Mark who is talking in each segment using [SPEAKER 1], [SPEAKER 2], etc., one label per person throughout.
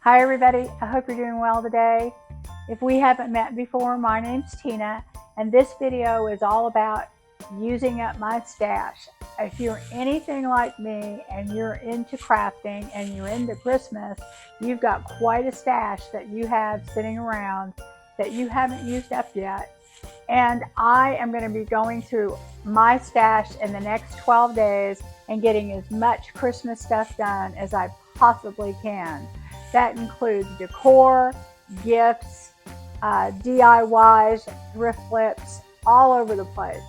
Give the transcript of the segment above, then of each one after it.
[SPEAKER 1] Hi everybody, I hope you're doing well today. If we haven't met before, my name's Tina, and this video is all about using up my stash. If you're anything like me and you're into crafting and you're into Christmas, you've got quite a stash that you have sitting around that you haven't used up yet. And I am going to be going through my stash in the next 12 days and getting as much Christmas stuff done as I possibly can. That includes decor, gifts, DIYs, thrift flips, all over the place.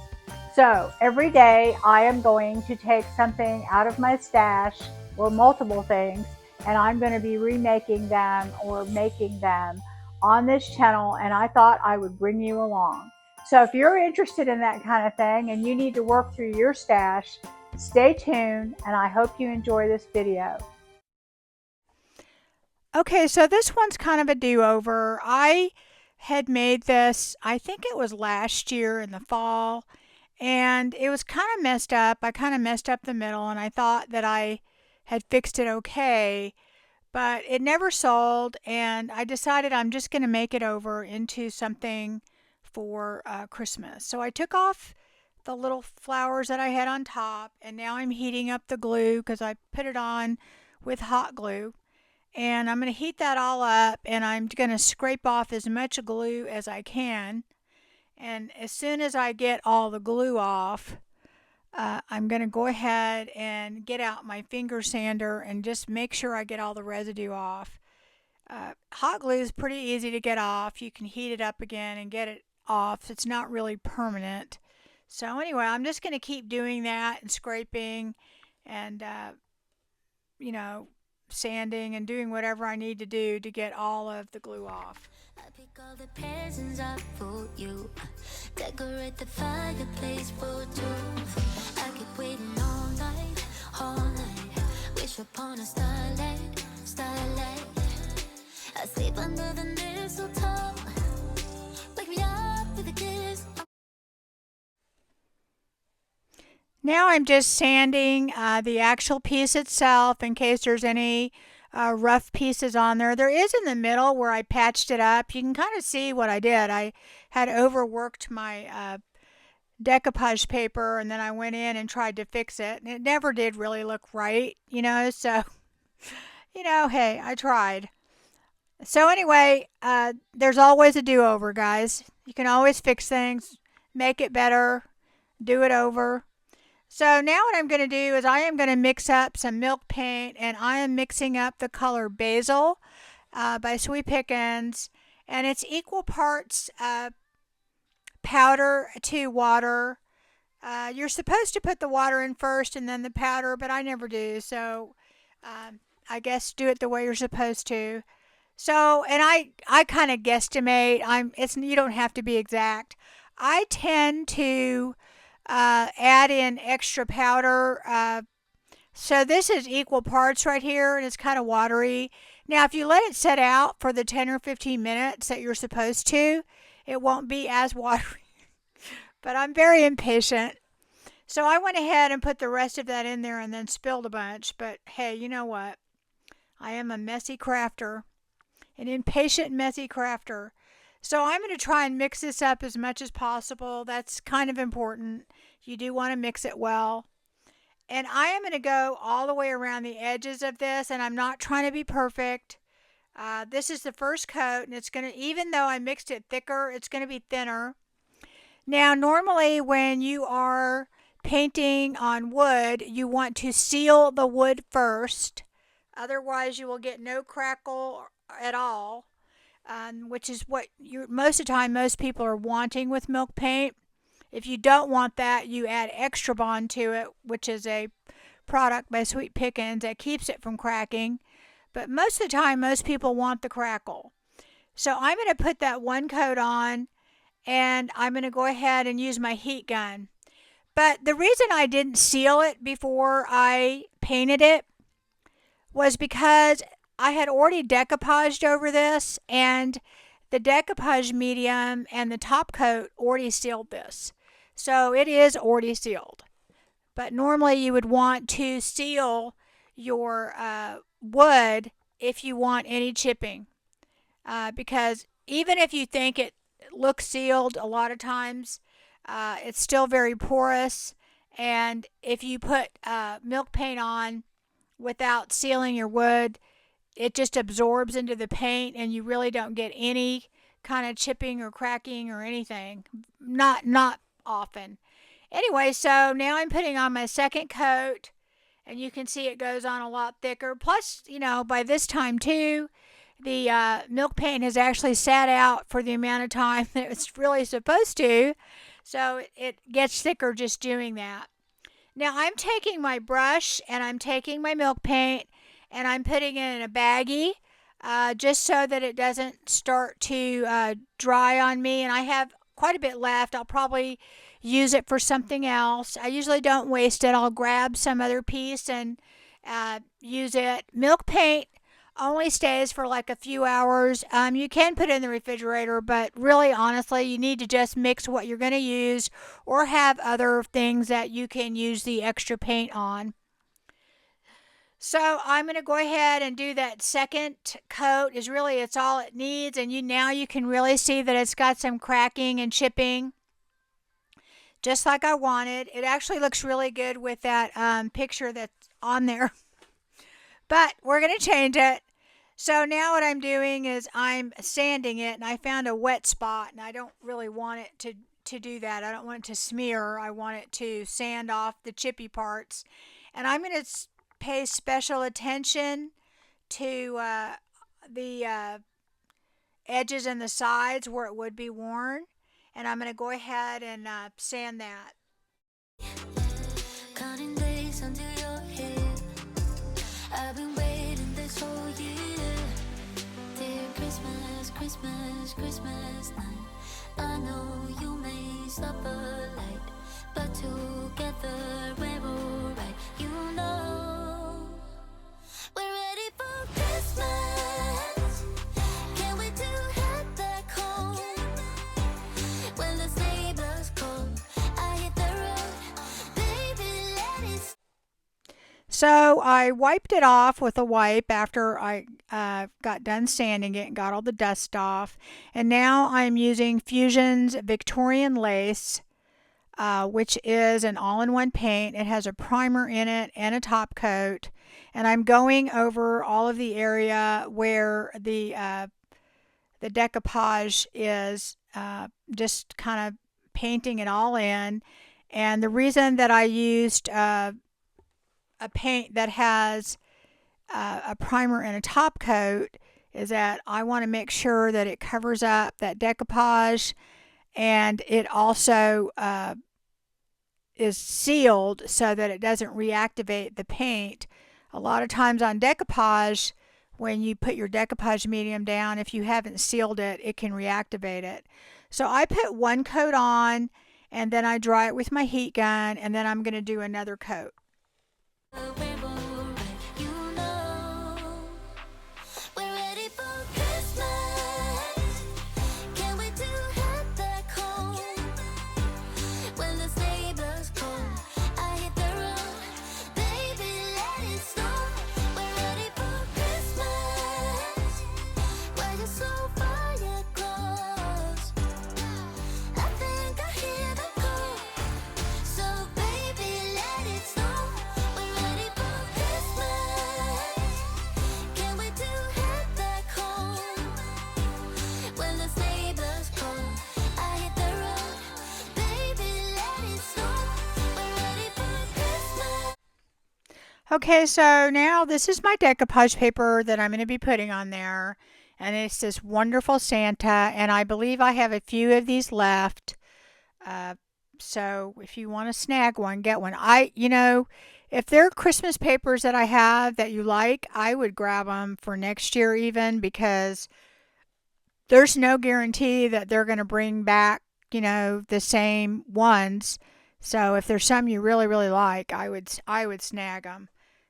[SPEAKER 1] So every day I am going to take something out of my stash, or multiple things, and I'm going to be remaking them or making them on this channel, and I thought I would bring you along. So if you're interested in that kind of thing and you need to work through your stash, stay tuned, and I hope you enjoy this video. Okay, so this one's kind of a do-over. I had made this, I think it was last year in the fall, and it was kind of messed up. I kind of messed up the middle, and I thought that I had fixed it okay, but it never sold, and I decided I'm just going to make it over into something for Christmas. So I took off the little flowers that I had on top, and now I'm heating up the glue because I put it on with hot glue. And I'm going to heat that all up, and I'm going to scrape off as much glue as I can. And as soon as I get all the glue off, I'm going to go ahead and get out my finger sander and just make sure I get all the residue off. Hot glue is pretty easy to get off. You can heat it up again and get it off. It's not really permanent. So anyway, I'm just going to keep doing that and scraping and, you know, sanding and doing whatever I need to do to get all of the glue off.
[SPEAKER 2] I pick all the presents up for you. Decorate the fireplace for two. I keep waiting all night, all night. Wish upon a starlight, starlight. I sleep under the mistletoe. Wake me up with a kiss.
[SPEAKER 1] Now I'm just sanding the actual piece itself in case there's any rough pieces on there. There is in the middle where I patched it up. You can kind of see what I did. I had overworked my decoupage paper, and then I went in and tried to fix it, and it never did really look right, so, hey, I tried. So anyway, there's always a do-over, guys. You can always fix things, make it better, do it over. So now what I'm going to do is I am going to mix up some milk paint, and I am mixing up the color Basil by Sweet Pickens, and it's equal parts powder to water. You're supposed to put the water in first and then the powder, but I never do, so I guess do it the way you're supposed to. So, and I kind of guesstimate. You don't have to be exact. I tend to add in extra powder. So this is equal parts right here, and it's kind of watery. Now, if you let it set out for the 10 or 15 minutes that you're supposed to, it won't be as watery. But I'm very impatient. So I went ahead and put the rest of that in there and then spilled a bunch. But hey, you know what? I am a messy crafter, an impatient, messy crafter. So I'm going to try and mix this up as much as possible. That's kind of important. You do want to mix it well. And I am going to go all the way around the edges of this, and I'm not trying to be perfect. This is the first coat, and it's going to, even though I mixed it thicker, it's going to be thinner. Now, normally when you are painting on wood, you want to seal the wood first. Otherwise, you will get no crackle at all. Which is what most of the time most people are wanting with milk paint. If you don't want that, you add Extra Bond to it, which is a product by Sweet Pickens that keeps it from cracking. But most of the time, most people want the crackle. So I'm going to put that one coat on, and I'm going to go ahead and use my heat gun. But the reason I didn't seal it before I painted it was because I had already decoupaged over this, and the decoupage medium and the top coat already sealed this. So it is already sealed. But normally you would want to seal your wood if you want any chipping, because even if you think it looks sealed, a lot of times it's still very porous. And if you put milk paint on without sealing your wood, it just absorbs into the paint, and you really don't get any kind of chipping or cracking or anything. Not often. Anyway, so now I'm putting on my second coat, and you can see it goes on a lot thicker. Plus, by this time too, the milk paint has actually sat out for the amount of time that it's really supposed to, so it gets thicker just doing that. Now I'm taking my brush and I'm taking my milk paint and I'm putting it in a baggie, just so that it doesn't start to dry on me. And I have quite a bit left. I'll probably use it for something else. I usually don't waste it. I'll grab some other piece and use it. Milk paint only stays for like a few hours. You can put it in the refrigerator, but really, honestly, you need to just mix what you're going to use or have other things that you can use the extra paint on. So I'm going to go ahead and do that second coat. It's all it needs, and now you can really see that it's got some cracking and chipping, just like I wanted. It actually looks really good with that picture that's on there. But we're going to change it. So now what I'm doing is I'm sanding it, and I found a wet spot, and I don't really want it to do that. I don't want it to smear. I want it to sand off the chippy parts. And I'm going to pay special attention to the edges and the sides where it would be worn. And I'm going to go ahead and sand that.
[SPEAKER 2] Counting days until you're here. I've been waiting this whole year. Dear Christmas, Christmas, Christmas night. I know you may stop a light, but together we're alright. You know we're ready for Christmas. Can't wait to head back home. When the sleigh blows cold, I hit the road. Baby, let it.
[SPEAKER 1] So I wiped it off with a wipe after I got done sanding it and got all the dust off. And now I'm using Fusion's Victorian Lace, which is an all-in-one paint. It has a primer in it and a top coat. And I'm going over all of the area where the decoupage is, just kind of painting it all in. And the reason that I used a paint that has a primer and a top coat is that I want to make sure that it covers up that decoupage, and it also is sealed so that it doesn't reactivate the paint. A lot of times on decoupage, when you put your decoupage medium down, if you haven't sealed it, it can reactivate it. So I put one coat on, and then I dry it with my heat gun, and then I'm going to do another coat.
[SPEAKER 2] You know we're ready for Christmas. Can't wait to head back home. When the sleigh blows cold, I hit the road. Baby, let it snow. We're ready for Christmas. We're just so far yet close. I think I hear the call. So baby, let it snow. We're ready for Christmas. Can't wait to head back home. When the sleigh blows cold, I hit the road. Baby, let it snow. We're ready for Christmas.
[SPEAKER 1] Okay, so now this is my decoupage paper that I'm going to be putting on there. And it's this wonderful Santa, and I believe I have a few of these left. So if you want to snag one, get one. If there are Christmas papers that I have that you like, I would grab them for next year even, because there's no guarantee that they're going to bring back, the same ones. So if there's some you really, really like, I would snag them.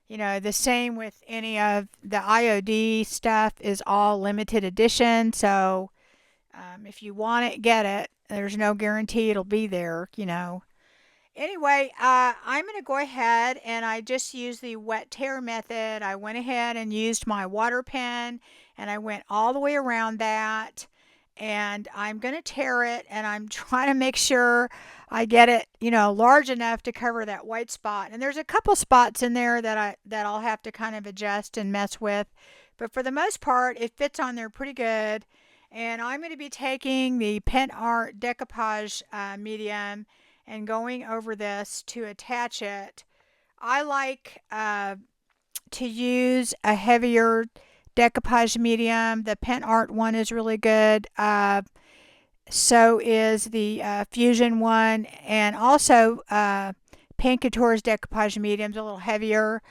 [SPEAKER 1] The same with any of the IOD stuff is all limited edition. So if you want it, get it. There's no guarantee it'll be there. Anyway, I'm going to go ahead and I just used the wet tear method. I went ahead and used my water pen and I went all the way around that. And I'm going to tear it and I'm trying to make sure I get it, large enough to cover that white spot. And there's a couple spots in there that I'll have to kind of adjust and mess with. But for the most part, it fits on there pretty good. And I'm going to be taking the Pen Art decoupage medium and going over this to attach it. I like to use a heavier decoupage medium. The Pen Art one is really good. So is the Fusion one, and also Paint Couture's decoupage medium is a little heavier.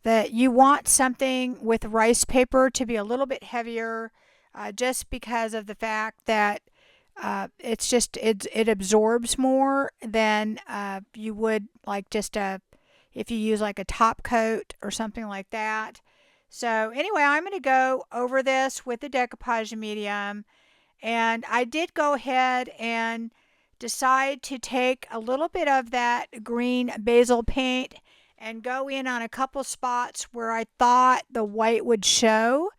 [SPEAKER 1] That you want something with rice paper to be a little bit heavier, just because of the fact that it absorbs more than you would like just a if you use like a top coat or something like that. So anyway, I'm going to go over this with the decoupage medium, and I did go ahead and decide to take a little bit of that green basil paint and go in on a couple spots where I thought the white would show.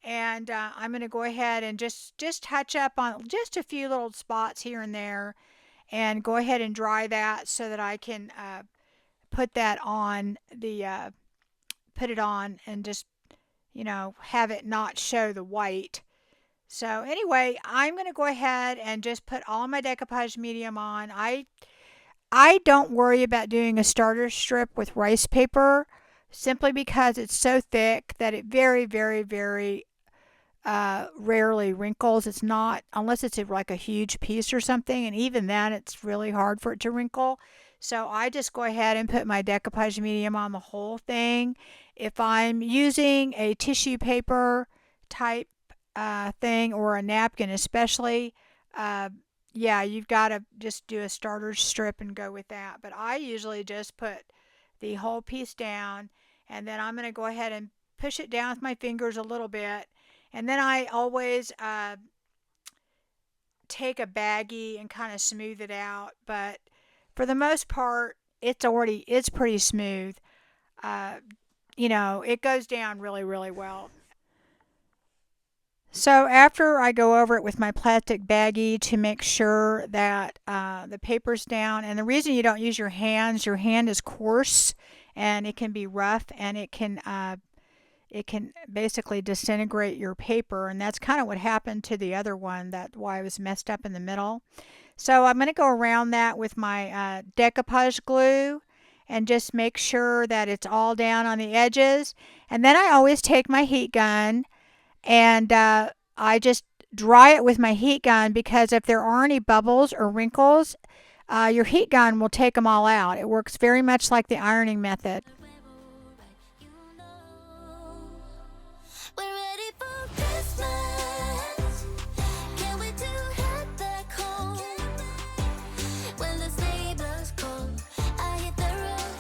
[SPEAKER 1] And I'm going to go ahead and just touch up on just a few little spots here and there, and go ahead and dry that so that I can put that on the put it on and just have it not show the white. So anyway, I'm going to go ahead and just put all my decoupage medium on. I don't worry about doing a starter strip with rice paper simply because it's so thick that it very, very, very rarely wrinkles. It's not, unless it's like a huge piece or something, and even then it's really hard for it to wrinkle. So I just go ahead and put my decoupage medium on the whole thing. If I'm using a tissue paper type thing or a napkin, especially, uh, yeah, you've got to just do a starter strip and go with that. But I usually just put the whole piece down, and then I'm going to go ahead and push it down with my fingers a little bit, and then I always take a baggie and kind of smooth it out. But for the most part, it's pretty smooth. Uh, it goes down really, really well. So after I go over it with my plastic baggie to make sure that the paper's down, and the reason you don't use your hand is coarse and it can be rough, and it can basically disintegrate your paper, and that's kind of what happened to the other one. That's why it was messed up in the middle. So I'm going to go around that with my decoupage glue and just make sure that it's all down on the edges. And then I always take my heat gun and I just dry it with my heat gun, because if there are any bubbles or wrinkles, your heat gun will take them all out. It works very much like the ironing method.
[SPEAKER 2] We're ready for Christmas. Can't wait to head back home. When the sleigh blows cold, I hit the road.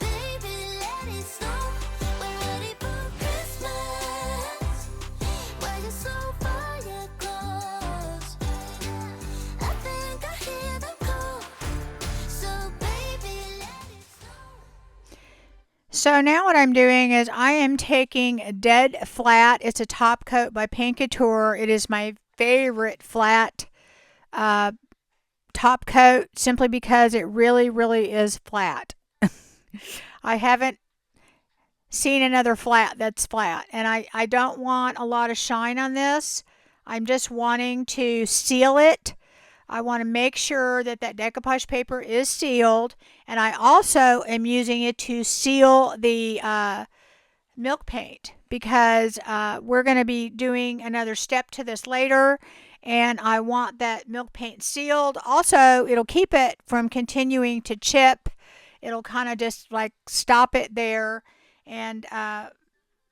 [SPEAKER 2] Baby, let it snow. We're ready for Christmas. Why you so far yet close? I think I hear them call. So baby, let it snow.
[SPEAKER 1] So now what I'm doing is I am taking Dead Flat. It's a top coat by Paint Couture. It is my favorite flat uh, top coat simply because it really, really is flat. I haven't seen another flat that's flat, and I don't want a lot of shine on this. I'm just wanting to seal it. I want to make sure that that decoupage paper is sealed, and I also am using it to seal the milk paint, because we're going to be doing another step to this later, and I want that milk paint sealed. Also, it'll keep it from continuing to chip. It'll kind of just like stop it there. And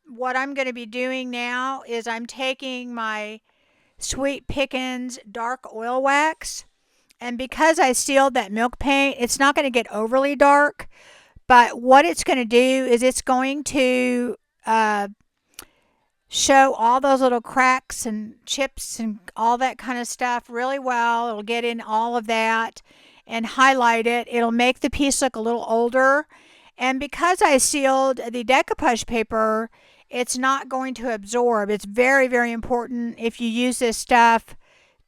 [SPEAKER 1] what I'm going to be doing now is I'm taking my Sweet Pickins dark oil wax, and because I sealed that milk paint, it's not going to get overly dark. But what it's going to do is it's going to uh, show all those little cracks and chips and all that kind of stuff really well. It'll get in all of that. and highlight it. It'll make the piece look a little older. And because I sealed the decoupage paper, it's not going to absorb. It's very, very important if you use this stuff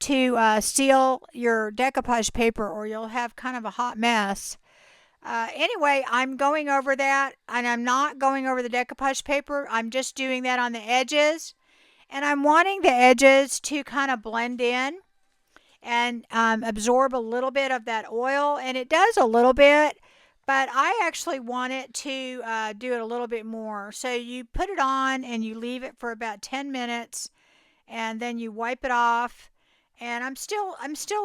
[SPEAKER 1] to seal your decoupage paper, or you'll have kind of a hot mess. Anyway, I'm going over that, and I'm not going over the decoupage paper. I'm just doing that on the edges, and I'm wanting the edges to kind of blend in and absorb a little bit of that oil, and it does a little bit, but I actually want it to do it a little bit more. So you put it on and you leave it for about 10 minutes, and then you wipe it off. And I'm still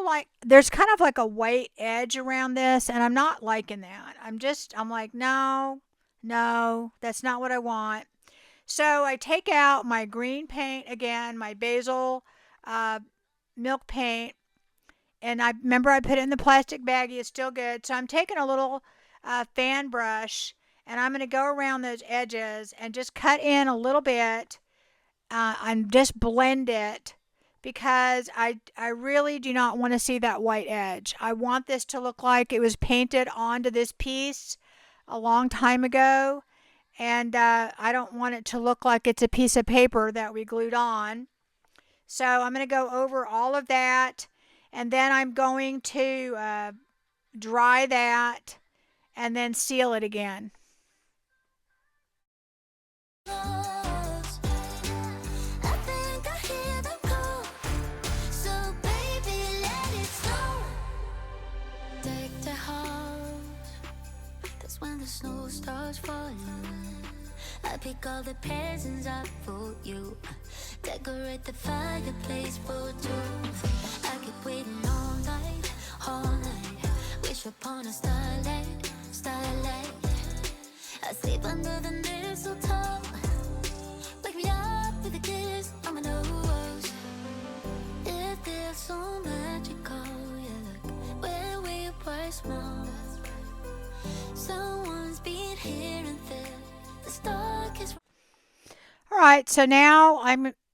[SPEAKER 1] like, there's kind of like a white edge around this, and I'm not liking that. I'm like, no, no, that's not what I want. So I take out my green paint again, my basil uh, milk paint, and I remember I put it in the plastic baggie. It's still good. So I'm taking a little fan brush, and I'm going to go around those edges and just cut in a little bit and just blend it, because I really do not want to see that white edge. I want this to look like it was painted onto this piece a long time ago, and I don't want it to look like it's a piece of paper that we glued on. So I'm going to go over all of that, and then I'm going to dry that and then seal it again.
[SPEAKER 2] When the snow starts falling, I pick all the presents up for you. Decorate the fireplace for two. I keep waiting all night. Wish upon a starlight, starlight. I sleep under the mistletoe. Wake me up with a kiss on my nose. It feels so magical, yeah, look where we were small. Someone's been here and there. The stock is.
[SPEAKER 1] All right, so now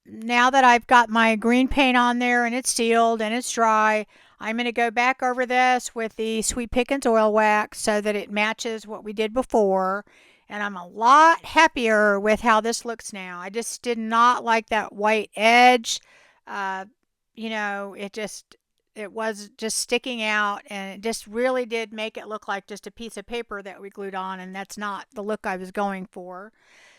[SPEAKER 1] that I've got my green paint on there and it's sealed and it's dry, I'm going to go back over this with the Sweet Pickins oil wax so that it matches what we did before. And I'm a lot happier with how this looks now. I just did not like that white edge. It was just sticking out, and it just really did make it look like just a piece of paper that we glued on, and that's not the look I was going for.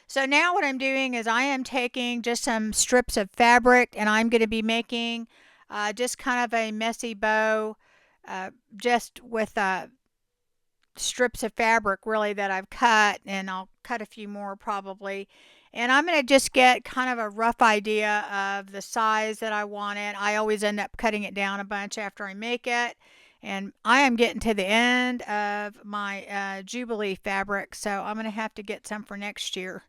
[SPEAKER 1] So now what I'm doing is I am taking just some strips of fabric, and I'm going to be making just kind of a messy bow just with strips of fabric really that I've cut, and I'll cut a few more probably. And I'm going to just get kind of a rough idea of the size that I want it. I always end up cutting it down a bunch after I make it. And I am getting to the end of my Jubilee fabric, so I'm going to have to get some for next year.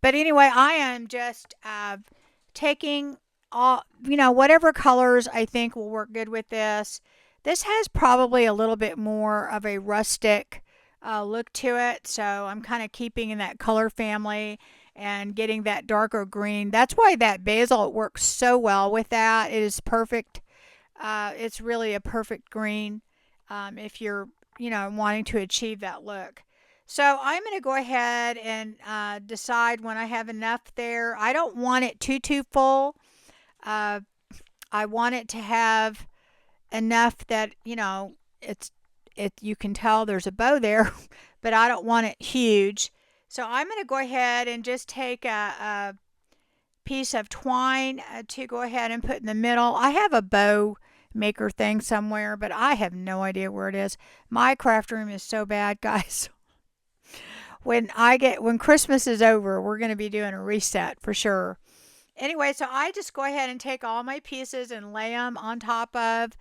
[SPEAKER 1] But anyway, I am just taking all, whatever colors I think will work good with this. This has probably a little bit more of a rustic look to it, so I'm kind of keeping in that color family and getting that darker green. That's why that basil works so well with that. It is perfect. It's really a perfect green if you're, wanting to achieve that look. So I'm going to go ahead and decide when I have enough there. I don't want it too full. I want it to have enough that, you can tell there's a bow there, but I don't want it huge. So I'm going to go ahead and just take a piece of twine to go ahead and put in the middle. I have a bow maker thing somewhere, but I have no idea where it is. My craft room is so bad, guys. When Christmas is over, we're going to be doing a reset for sure. Anyway, so I just go ahead and take all my pieces and lay them on top of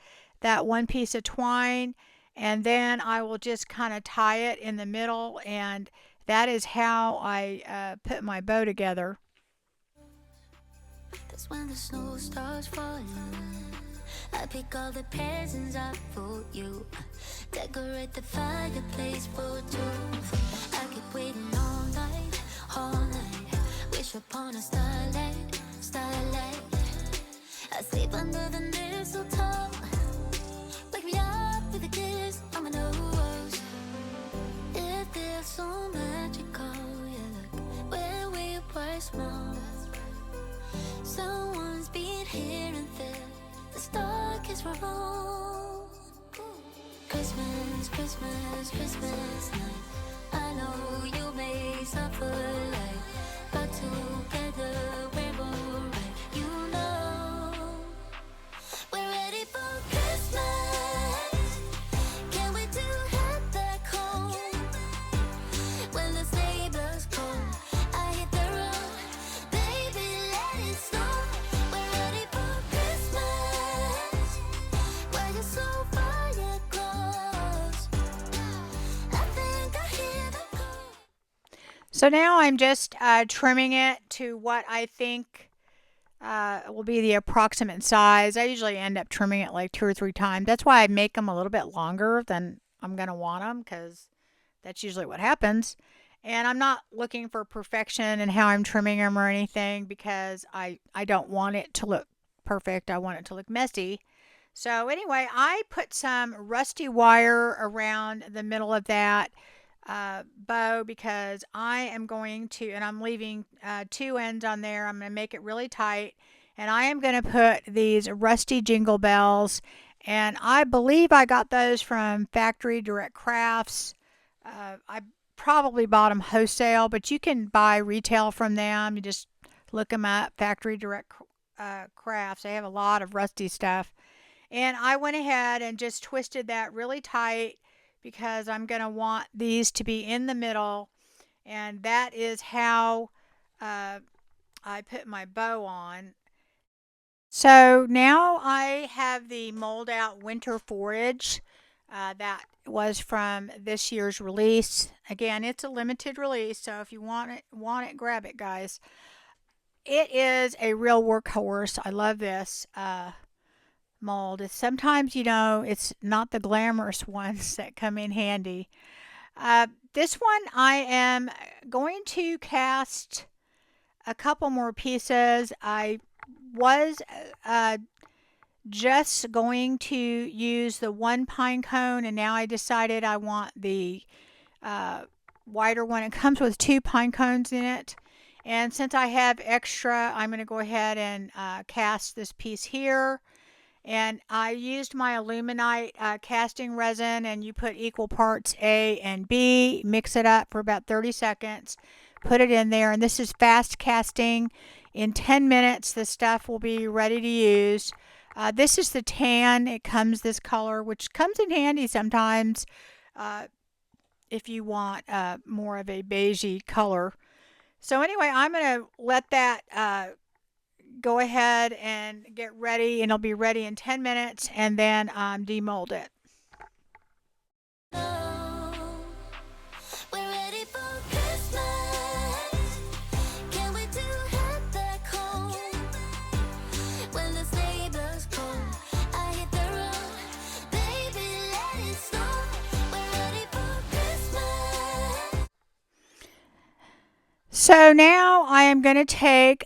[SPEAKER 1] that one piece of twine, and then I will just kind of tie it in the middle, and that is how I put my bow together.
[SPEAKER 2] That's when the snow starts falling. I pick all the presents up for you. Decorate the fireplace for two. I keep waiting all night. Wish upon a starlight, starlight. I sleep under the mistletoe. Wake me up with a kiss kiss we're wrong. Christmas, Christmas, Christmas night. I know you may suffer like, but together we're alright. You know we're ready for Christmas. Can we do hot decor? When the sleigh bells call, I hit the road. Baby, let it snow. We're ready for Christmas. We're just so far yet close. I think I hear the call.
[SPEAKER 1] So now I'm just trimming it to what I think will be the approximate size. I usually end up trimming it like 2 or 3 times. That's why I make them a little bit longer than I'm going to want them, because that's usually what happens. And I'm not looking for perfection in how I'm trimming them or anything, because I don't want it to look perfect. I want it to look messy. So anyway, I put some rusty wire around the middle of that bow, because I am going to, and I'm leaving 2 ends on there. I'm going to make it really tight, and I am going to put these rusty jingle bells, and I believe I got those from Factory Direct Crafts. I probably bought them wholesale, but you can buy retail from them. You just look them up, Factory Direct Crafts. They have a lot of rusty stuff. And I went ahead and just twisted that really tight, because I'm going to want these to be in the middle. And that is how I put my bow on. So now I have the mold out winter forage that was from this year's release. Again, it's a limited release, so if you want it, grab it, guys. It is a real workhorse. I love this mold. Sometimes, it's not the glamorous ones that come in handy. This one I am going to cast a couple more pieces. I was just going to use the one pine cone, and now I decided I want the wider one. It comes with 2 pine cones in it. And since I have extra, I'm going to go ahead and cast this piece here. And I used my aluminite casting resin, and you put equal parts A and B, mix it up for about 30 seconds, put it in there, and this is fast casting. In 10 minutes, the stuff will be ready to use. This is the tan. It comes this color, which comes in handy sometimes if you want more of a beigey color. So anyway, I'm going to let that go ahead and get ready, and it'll be ready in 10 minutes, and then demold it.
[SPEAKER 2] We're ready for Christmas. Can we do hot decor? When the sleigh bells call, I hit the road. Baby, let it snow. We're ready for Christmas.
[SPEAKER 1] So now I am going to take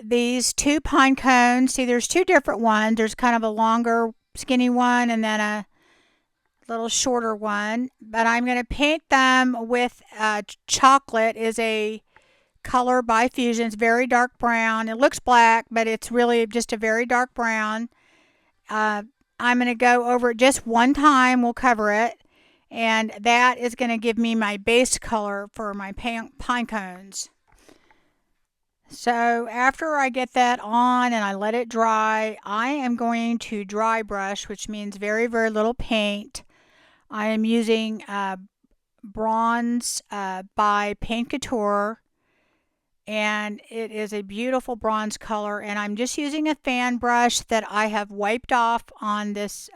[SPEAKER 1] these 2 pine cones. See, there's 2 different ones. There's kind of a longer, skinny one, and then a little shorter one. But I'm going to paint them with chocolate. Is a color by Fusion. It's very dark brown. It looks black, but it's really just a very dark brown. I'm going to go over it just one time. We'll cover it. And that is going to give me my base color for my pine cones. So after I get that on and I let it dry, I am going to dry brush, which means very, very little paint. I am using bronze by Paint Couture, and it is a beautiful bronze color, and I'm just using a fan brush that I have wiped off on this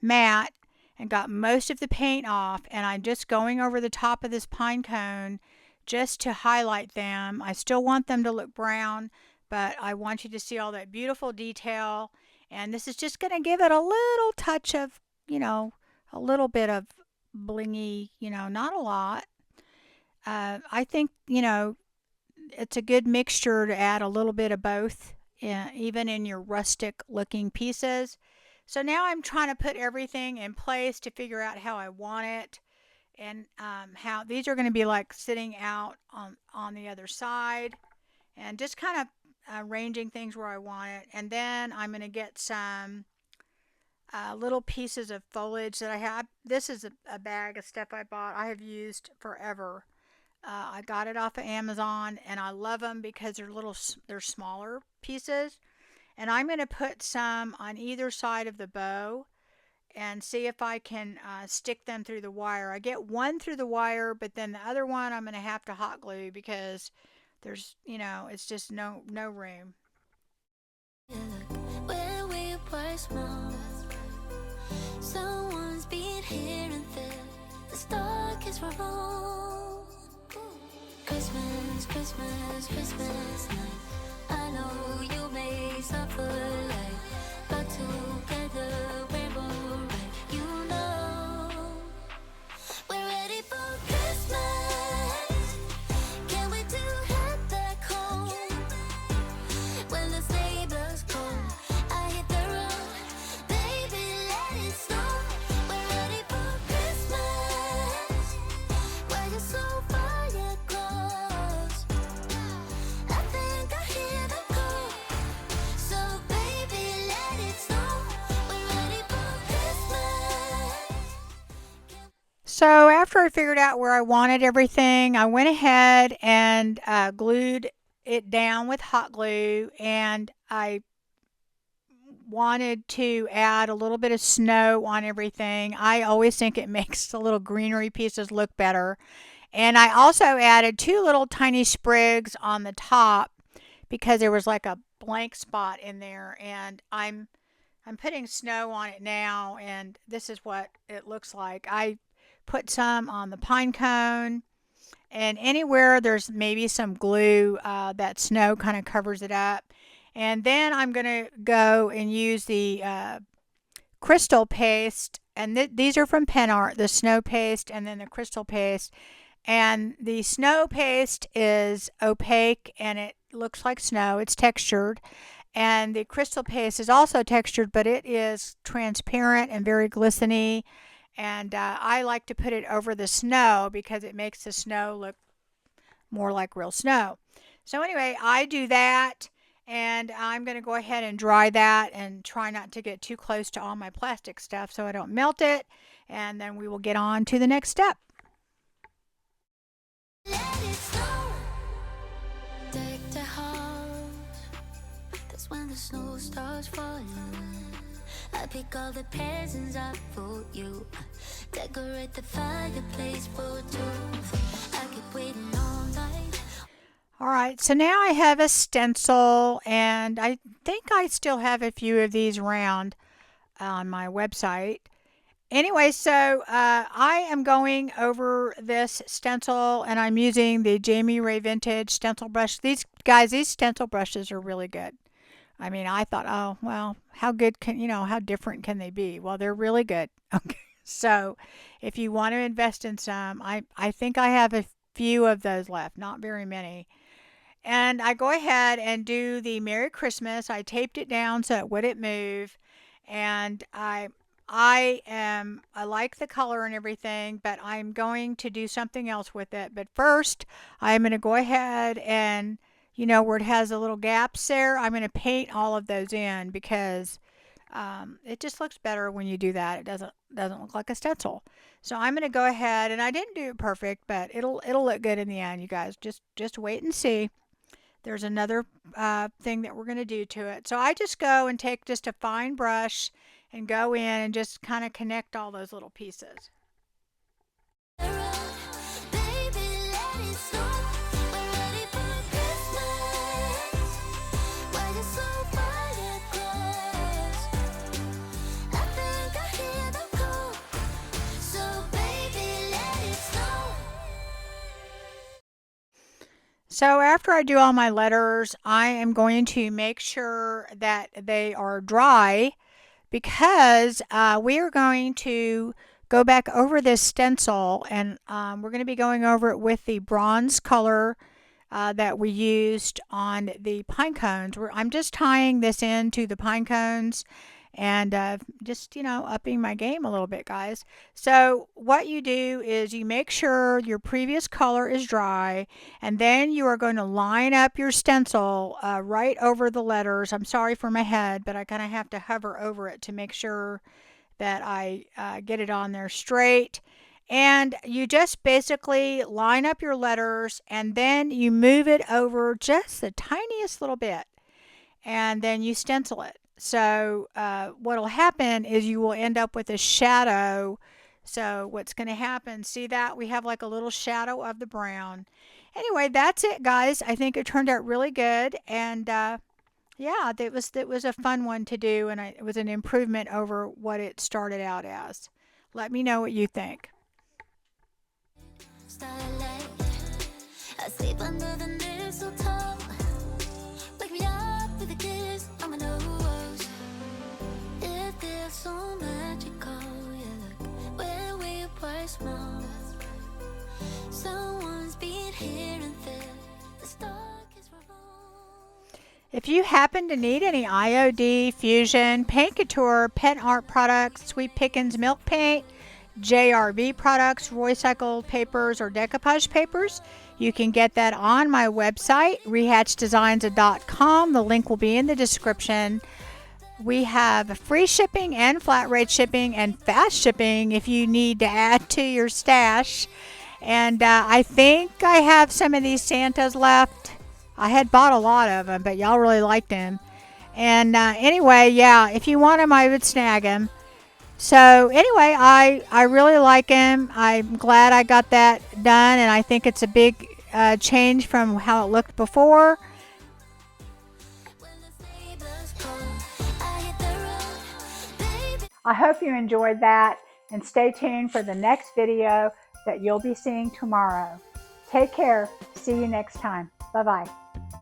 [SPEAKER 1] mat and got most of the paint off, and I'm just going over the top of this pine cone just to highlight them. I still want them to look brown, but I want you to see all that beautiful detail, and this is just going to give it a little touch of, a little bit of blingy, not a lot. I think, it's a good mixture to add a little bit of both, even in your rustic looking pieces. So now I'm trying to put everything in place to figure out how I want it, and how these are going to be like sitting out on the other side, and just kind of arranging things where I want it. And then I'm going to get some little pieces of foliage that I have. This is a bag of stuff I bought. I have used forever. I got it off of Amazon, and I love them because they're smaller pieces. And I'm going to put some on either side of the bow and see if I can stick them through the wire. I get one through the wire, but then the other one I'm going to have to hot glue because it's just no room.
[SPEAKER 2] Where we were small, someone's been here and there. The stockings were wrong. Christmas, Christmas, Christmas night. I know you may suffer like, but together we're alright. You know we're ready for Christmas. Can we do it back home? When the sleigh bells call, I hit the road. Baby, let it snow. We're ready for Christmas. We're just so far yet close. I think I hear them call. So baby, let it snow. We're ready for Christmas.
[SPEAKER 1] So after I figured out where I wanted everything, I went ahead and glued it down with hot glue, and I wanted to add a little bit of snow on everything. I always think it makes the little greenery pieces look better. And I also added two little tiny sprigs on the top because there was like a blank spot in there, and I'm putting snow on it now, and this is what it looks like. I put some on the pine cone, and anywhere there's maybe some glue, that snow kind of covers it up. And then I'm going to go and use the crystal paste, and these are from Pen Art, the snow paste and then the crystal paste. And the snow paste is opaque and it looks like snow, it's textured. And the crystal paste is also textured, but it is transparent and very glistening. And I like to put it over the snow because it makes the snow look more like real snow. So anyway, I do that, and I'm going to go ahead and dry that and try not to get too close to all my plastic stuff so I don't melt it. And then we will get on to the next step.
[SPEAKER 2] Let it snow. Deck the house. That's when the snow starts falling. I pick all the presents up for you. Decorate the fireplace for two. I keep waiting all night.
[SPEAKER 1] All right, so now I have a stencil, and I think I still have a few of these around on my website. Anyway, so I am going over this stencil, and I'm using the Jamie Ray Vintage stencil brush. These stencil brushes are really good. I mean, I thought, oh, well, how good how different can they be? Well, they're really good. Okay. So if you want to invest in some, I think I have a few of those left, not very many. And I go ahead and do the Merry Christmas. I taped it down so it wouldn't move. And I like the color and everything, but I'm going to do something else with it. But first, I'm going to go ahead and where it has the little gaps there, I'm going to paint all of those in because it just looks better when you do that. It doesn't look like a stencil. So I'm going to go ahead, and I didn't do it perfect, but it'll look good in the end. You guys just wait and see. There's another thing that we're going to do to it. So I just go and take just a fine brush and go in and just kind of connect all those little pieces. So after I do all my letters, I am going to make sure that they are dry because we are going to go back over this stencil, and we're going to be going over it with the bronze color that we used on the pine cones. I'm just tying this into the pine cones, and just, upping my game a little bit, guys. So what you do is you make sure your previous color is dry, and then you are going to line up your stencil right over the letters. I'm sorry for my head, but I kind of have to hover over it to make sure that I get it on there straight. And you just basically line up your letters, and then you move it over just the tiniest little bit, and then you stencil it. So what will happen is you will end up with a shadow. So what's going to happen, see that? We have like a little shadow of the brown. Anyway, that's it, guys. I think it turned out really good. And yeah, it was a fun one to do, and it was an improvement over what it started out as. Let me know what you think.
[SPEAKER 2] Starlight, I sleep under the mistletoe. Wake me up with a kiss on my nose. It feels so magical. Yeah, look where we were small. Someone's been here and there. The stock is wrong.
[SPEAKER 1] If you happen to need any IOD, Fusion, Paint Couture, Pet Art products, Sweet Pickins Milk Paint, JRV products, recycled papers, or decoupage papers, you can get that on my website, rehatchdesigns.com. The link will be in the description. We have free shipping and flat rate shipping and fast shipping if you need to add to your stash. And I think I have some of these Santas left. I had bought a lot of them, but y'all really liked them. And anyway, yeah, if you want them, I would snag them. So anyway, I really like him. I'm glad I got that done, and I think it's a big change from how it looked before. I hope you enjoyed that, and stay tuned for the next video that you'll be seeing tomorrow. Take care. See you next time. Bye-bye.